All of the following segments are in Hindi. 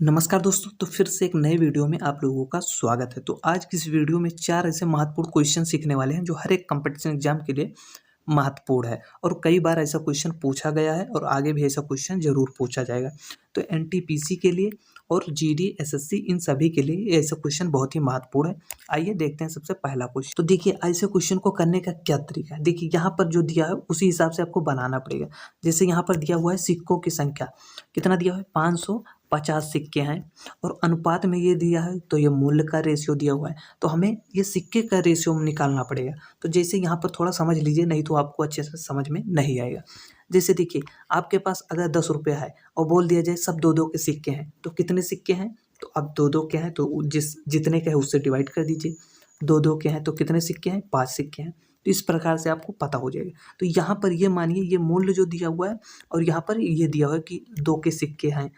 नमस्कार दोस्तों, तो फिर से एक नए वीडियो में आप लोगों का स्वागत है। तो आज की इस वीडियो में 4 ऐसे महत्वपूर्ण क्वेश्चन सीखने वाले हैं जो हर एक कॉम्पिटिशन एग्जाम के लिए महत्वपूर्ण है और कई बार ऐसा क्वेश्चन पूछा गया है और आगे भी ऐसा क्वेश्चन ज़रूर पूछा जाएगा। तो एनटीपीसी के लिए और जीडी, एसएससी इन सभी के लिए ये ऐसा क्वेश्चन बहुत ही महत्वपूर्ण है। आइए देखते हैं सबसे पहला क्वेश्चन। तो देखिए ऐसे क्वेश्चन को करने का क्या तरीका है। देखिए यहाँ पर जो दिया है उसी हिसाब से आपको बनाना पड़ेगा। जैसे यहाँ पर दिया हुआ है सिक्कों की संख्या, कितना दिया हुआ है 550 सिक्के हैं और अनुपात में ये दिया है तो ये मूल्य का रेशियो दिया हुआ है। तो हमें ये सिक्के का रेशियो निकालना पड़ेगा। तो जैसे यहाँ पर थोड़ा समझ लीजिए, नहीं तो आपको अच्छे से समझ में नहीं आएगा। जैसे देखिए आपके पास अगर 10 रुपया है और बोल दिया जाए सब 2-2 के सिक्के हैं, तो कितने सिक्के हैं? तो अब 2-2 के हैं तो जितने के हैं उससे डिवाइड कर दीजिए। 2-2 के हैं तो कितने सिक्के हैं? 5 सिक्के हैं। तो इस प्रकार से आपको पता हो जाएगा। तो यहाँ पर ये मानिए ये मूल्य जो दिया हुआ है और यहाँ पर ये दिया हुआ है कि 2 के सिक्के हैं,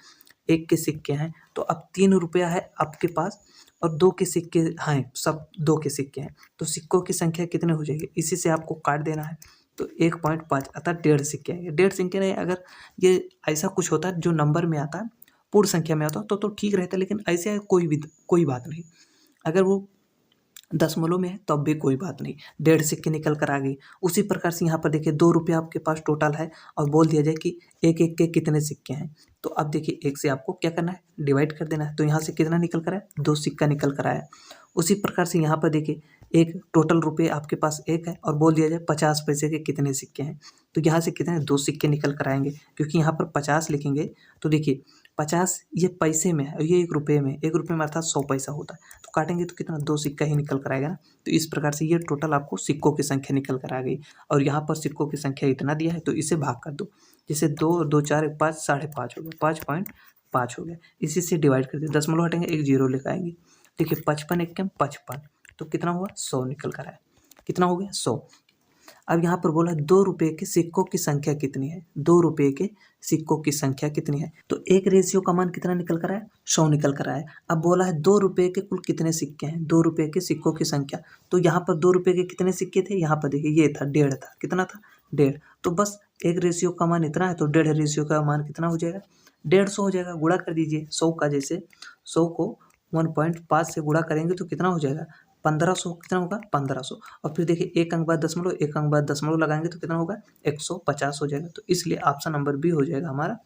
1 के सिक्के हैं। तो अब 3 रुपया है आपके पास और 2 के सिक्के हैं, सब 2 के सिक्के हैं। तो सिक्कों की संख्या कितने हो जाएगी? इसी से आपको काट देना है। तो 1.5 अर्थात 1.5 सिक्के हैं। 1.5 सिक्के नहीं, अगर ये ऐसा कुछ होता है जो नंबर में आता है, पूर्ण संख्या में आता तो ठीक रहता है, लेकिन ऐसे कोई बात नहीं। अगर वो दशमलव में है तब भी कोई बात नहीं, 1.5 सिक्के निकल कर आ गई। उसी प्रकार से यहाँ पर देखिए 2 रुपया आपके पास टोटल है और बोल दिया जाए कि एक एक के कितने सिक्के हैं। तो अब देखिए एक से आपको क्या करना है, डिवाइड कर देना है। तो यहाँ से कितना निकल कर आया? 2 सिक्का निकल कर आया। उसी प्रकार से यहाँ पर देखिए एक टोटल रुपये आपके पास एक है और बोल दिया जाए 50 पैसे के कितने सिक्के हैं। तो यहाँ से कितने 2 सिक्के निकल कर आएंगे, क्योंकि यहाँ पर 50 लिखेंगे तो देखिए 50 ये पैसे में है और ये 1 रुपये में, 1 रुपये में अर्थात 100 पैसा होता है। तो काटेंगे तो कितना 2 सिक्का ही निकल कर आएगा ना। तो इस प्रकार से ये टोटल आपको सिक्कों की संख्या निकल कर आ गई और यहाँ पर सिक्कों की संख्या इतना दिया है तो इसे भाग कर दो। जैसे 2 2 4 1 5 5.5 हो गया, 5.5 हो गया। इसी से डिवाइड कर दिया, दशमलव हटेंगे, एक जीरो लेकर आएंगे। देखिए 55 एक 55, तो कितना हुआ 100 निकल कर आया। कितना हो गया 100। अब यहाँ पर बोला 2 रुपये के सिक्कों की संख्या कितनी है? 2 रुपये के सिक्कों की संख्या कितनी है? तो एक रेशियो का मान कितना निकल कर आया? 100 निकल कर आया। अब बोला है 2 रुपये के कुल कितने सिक्के हैं? 2 रुपये के सिक्कों की संख्या। तो यहाँ पर 2 रुपये के कितने सिक्के थे? यहाँ पर देखिए ये था 1.5 था। कितना था? 1.5। तो बस एक रेशियो का मान इतना है तो 1.5 रेशियो का मान कितना हो जाएगा? 150 हो जाएगा। गुणा कर दीजिए 100 का, जैसे 100 को 1.5 से गुणा करेंगे तो कितना हो जाएगा? 1500। कितना होगा? 1500। और फिर देखिए एक अंक बाद दशमलव, एक अंक बाद दशमलव लगाएंगे तो कितना होगा? 150 हो जाएगा। तो इसलिए ऑप्शन नंबर बी हो जाएगा हमारा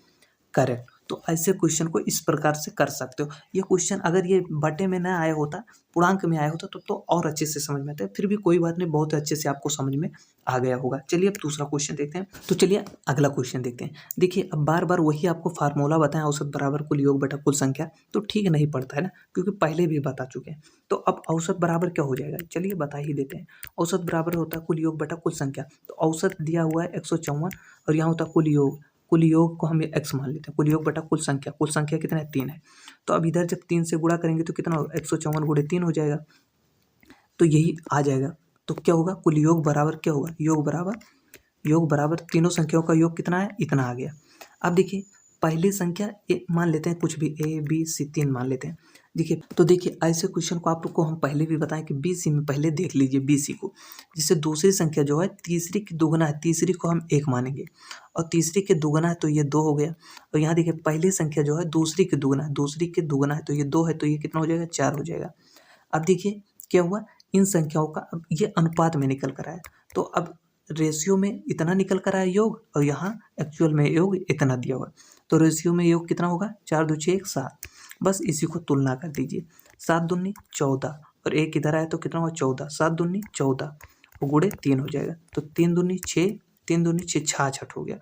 करेक्ट। तो ऐसे क्वेश्चन को इस प्रकार से कर सकते हो। ये क्वेश्चन अगर ये बटे में ना आया होता, पूर्णांक में आया होता तो और अच्छे से समझ में आता है। फिर भी कोई बात नहीं, बहुत अच्छे से आपको समझ में आ गया होगा। चलिए अब दूसरा क्वेश्चन देखते हैं। तो चलिए अगला क्वेश्चन देखते हैं। देखिए अब बार बार वही आपको फार्मूला बताएं, औसत बराबर कुल योग बटा कुल संख्या, तो ठीक नहीं पड़ता है ना, क्योंकि पहले भी बता चुके हैं। तो अब औसत बराबर क्या हो जाएगा, चलिए बता ही देते हैं। औसत बराबर होता है कुल योग बटा कुल संख्या। तो औसत दिया हुआ है 154 और यहाँ होता है कुल योग। कुल योग को हम x मान लेते हैं। कुल योग बटा कुल संख्या कितना है? 3 है। तो अब इधर जब 3 से गुणा करेंगे तो कितना होगा? 154 गुणे 3 हो जाएगा। तो यही आ जाएगा। तो क्या होगा? कुल योग बराबर क्या होगा? योग बराबर तीनों संख्याओं का योग कितना है? इतना आ गया। अब देखिए पहली संख्या मान लेते हैं, कुछ भी a b c 3 मान लेते हैं। देखिए तो देखिए ऐसे क्वेश्चन को आप लोग को हम पहले भी बताएं कि बी सी में पहले देख लीजिए बी सी को। जिससे दूसरी संख्या जो है तीसरी की दोगुना है, तीसरी को हम 1 मानेंगे और तीसरी के दोगुना है तो ये 2 हो गया। और यहाँ देखिए पहली संख्या जो है दूसरी के दोगुना है, दूसरी के दोगुना है तो ये 2 है, तो ये कितना हो जाएगा? 4 हो जाएगा। अब देखिए क्या हुआ, इन संख्याओं का अब ये अनुपात में निकल कर आया। तो अब रेशियो में इतना निकल कर आया योग और यहाँ एक्चुअल में योग इतना दिया हुआ। तो रेशियो में योग कितना होगा? 4 2 6 1 7। बस इसी को तुलना कर दीजिए। 7 दूनी 14 और एक इधर आया तो कितना हुआ? 14। 7 दूनी 14 और गुणे 3 हो जाएगा। तो 3 दूनी 6, 3 दूनी 6, 66 हो गया।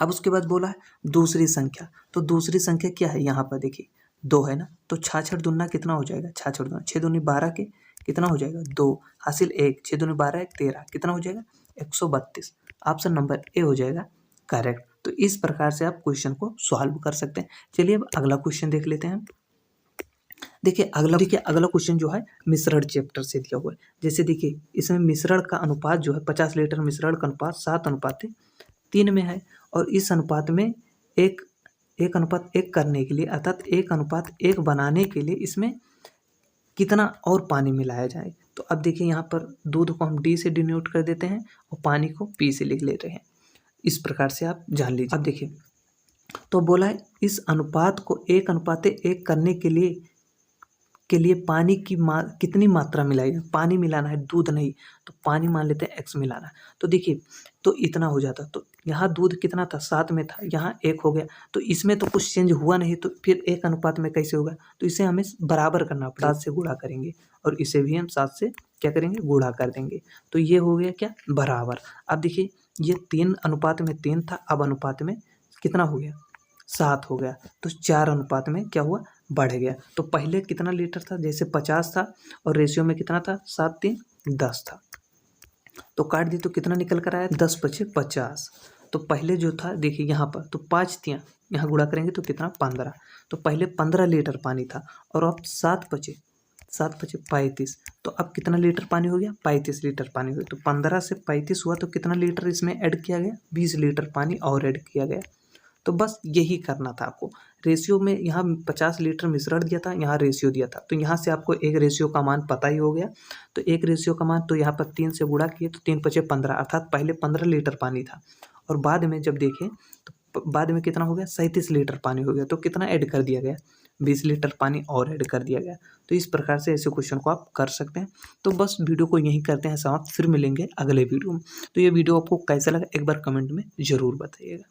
अब उसके बाद बोला है दूसरी संख्या। तो दूसरी संख्या क्या है? यहाँ पर देखिए 2 है ना, तो 66 दूना कितना हो जाएगा? 66 दूना 6 दूनी 12 के कितना हो जाएगा? 2 हासिल 1, 6 दूनी 12 1 13 कितना हो जाएगा? 132। ऑप्शन नंबर ए हो जाएगा करेक्ट। तो इस प्रकार से आप क्वेश्चन को सॉल्व कर सकते हैं। चलिए अब अगला क्वेश्चन देख लेते हैं। देखिए अगला क्वेश्चन जो है मिश्रण चैप्टर से दिया हुआ है। जैसे देखिए इसमें मिश्रण का अनुपात जो है 50 लीटर मिश्रण का अनुपात 7:3 में है और इस अनुपात में एक 1:1 करने के लिए अर्थात 1:1 बनाने के लिए इसमें कितना और पानी मिलाया जाए। तो अब देखिए यहाँ पर दूध को हम डी से डिनोट कर देते हैं और पानी को पी से लिख लेते हैं। इस प्रकार से आप जान लीजिए। अब देखिए तो बोला है इस अनुपात को 1:1 करने के लिए पानी की कितनी मात्रा मिलाई है। पानी मिलाना है, दूध नहीं। तो पानी मान लेते हैं x मिलाना है। तो देखिए, तो इतना हो जाता। तो यहाँ दूध कितना था, 7 में था, यहाँ 1 हो गया। तो इसमें तो कुछ चेंज हुआ नहीं, तो फिर 1 अनुपात में कैसे होगा। तो इसे हमें बराबर करना पड़ेगा, 7 से गुणा करेंगे और इसे भी हम 7 से क्या करेंगे, गुणा कर देंगे। तो ये हो गया क्या, बराबर। अब देखिए, ये 3 अनुपात में 3 था, अब अनुपात में कितना हो गया, 7 हो गया। तो 4 अनुपात में क्या हुआ, बढ़ गया। तो पहले कितना लीटर था, जैसे 50 था और रेशियो में कितना था, 7 3 10 था। तो काट दी तो कितना निकल कर आया, 10 पचे 50। तो पहले जो था देखिए यहाँ पर, तो 5 तियाँ यहाँ गुणा करेंगे तो कितना, 15। तो पहले 15 लीटर पानी था और अब 7 पचे 35। तो अब कितना लीटर पानी हो गया, 35 लीटर पानी हो गया। तो 15 से 35 हुआ तो कितना लीटर इसमें ऐड किया गया, 20 लीटर पानी और ऐड किया गया। तो बस यही करना था आपको। रेशियो में यहाँ 50 लीटर मिश्रण दिया था, यहाँ रेशियो दिया था। तो यहाँ से आपको एक रेशियो का मान पता ही हो गया। तो एक रेशियो का मान, तो यहाँ पर 3 से गुणा किए तो 3 पचे 15, अर्थात पहले 15 लीटर पानी था और बाद में जब देखें तो बाद में कितना हो गया, 37 लीटर पानी हो गया। तो कितना ऐड कर दिया गया, 20 लीटर पानी और ऐड कर दिया गया। तो इस प्रकार से ऐसे क्वेश्चन को आप कर सकते हैं। तो बस वीडियो को यहीं करते हैं समाप्त, फिर मिलेंगे अगले वीडियो में। तो ये वीडियो आपको कैसा लगा एक बार कमेंट में ज़रूर बताइएगा।